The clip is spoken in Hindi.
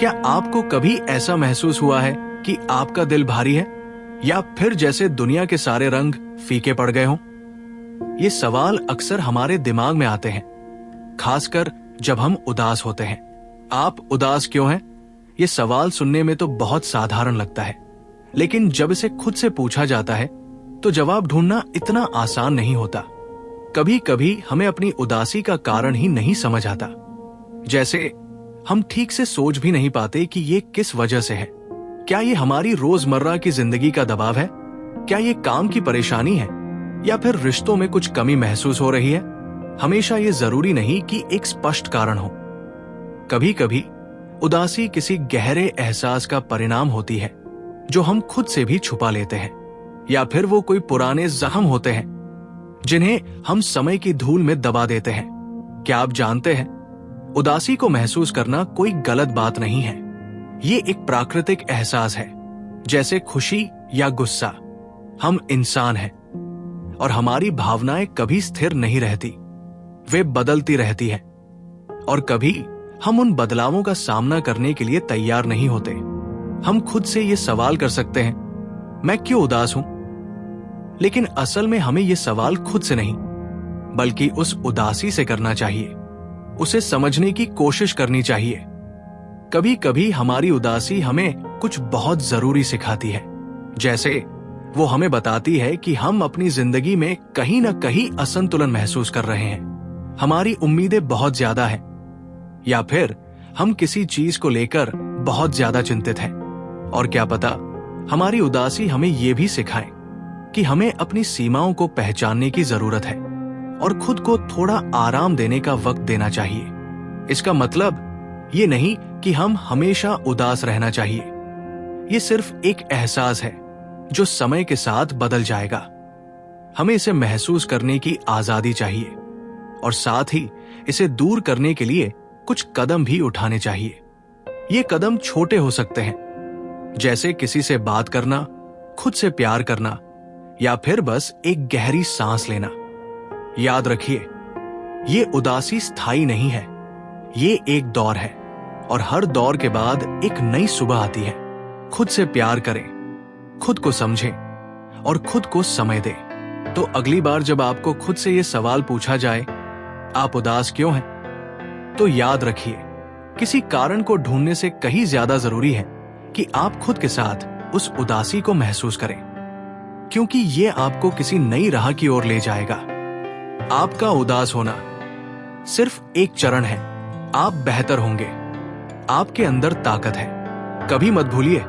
क्या आपको कभी ऐसा महसूस हुआ है कि आपका दिल भारी है, या फिर जैसे दुनिया के सारे रंग फीके पड़ गए हों? ये सवाल अक्सर हमारे दिमाग में आते हैं, खासकर जब हम उदास होते हैं। आप उदास क्यों हैं? ये सवाल सुनने में तो बहुत साधारण लगता है, लेकिन जब इसे खुद से पूछा जाता है तो जवाब ढूंढना इतना आसान नहीं होता। कभी कभी हमें अपनी उदासी का कारण ही नहीं समझ आता। जैसे हम ठीक से सोच भी नहीं पाते कि ये किस वजह से है। क्या ये हमारी रोजमर्रा की जिंदगी का दबाव है? क्या ये काम की परेशानी है, या फिर रिश्तों में कुछ कमी महसूस हो रही है? हमेशा ये जरूरी नहीं कि एक स्पष्ट कारण हो। कभी कभी उदासी किसी गहरे एहसास का परिणाम होती है जो हम खुद से भी छुपा लेते हैं, या फिर वो कोई पुराने जख्म होते हैं जिन्हें हम समय की धूल में दबा देते हैं। क्या आप जानते हैं, उदासी को महसूस करना कोई गलत बात नहीं है। ये एक प्राकृतिक एहसास है, जैसे खुशी या गुस्सा। हम इंसान हैं और हमारी भावनाएं कभी स्थिर नहीं रहती, वे बदलती रहती हैं। और कभी हम उन बदलावों का सामना करने के लिए तैयार नहीं होते। हम खुद से ये सवाल कर सकते हैं, मैं क्यों उदास हूं? लेकिन असल में हमें ये सवाल खुद से नहीं, बल्कि उस उदासी से करना चाहिए। उसे समझने की कोशिश करनी चाहिए। कभी कभी हमारी उदासी हमें कुछ बहुत जरूरी सिखाती है। जैसे वो हमें बताती है कि हम अपनी जिंदगी में कहीं ना कहीं असंतुलन महसूस कर रहे हैं, हमारी उम्मीदें बहुत ज्यादा हैं, या फिर हम किसी चीज को लेकर बहुत ज्यादा चिंतित हैं। और क्या पता, हमारी उदासी हमें यह भी सिखाए कि हमें अपनी सीमाओं को पहचानने की जरूरत है और खुद को थोड़ा आराम देने का वक्त देना चाहिए। इसका मतलब ये नहीं कि हम हमेशा उदास रहना चाहिए। ये सिर्फ एक एहसास है जो समय के साथ बदल जाएगा। हमें इसे महसूस करने की आजादी चाहिए, और साथ ही इसे दूर करने के लिए कुछ कदम भी उठाने चाहिए। ये कदम छोटे हो सकते हैं, जैसे किसी से बात करना, खुद से प्यार करना, या फिर बस एक गहरी सांस लेना। याद रखिए, ये उदासी स्थायी नहीं है, ये एक दौर है, और हर दौर के बाद एक नई सुबह आती है। खुद से प्यार करें, खुद को समझें और खुद को समय दें। तो अगली बार जब आपको खुद से ये सवाल पूछा जाए, आप उदास क्यों हैं, तो याद रखिए, किसी कारण को ढूंढने से कहीं ज्यादा जरूरी है कि आप खुद के साथ उस उदासी को महसूस करें, क्योंकि ये आपको किसी नई राह की ओर ले जाएगा। आपका उदास होना सिर्फ एक चरण है। आप बेहतर होंगे। आपके अंदर ताकत है। कभी मत भूलिए,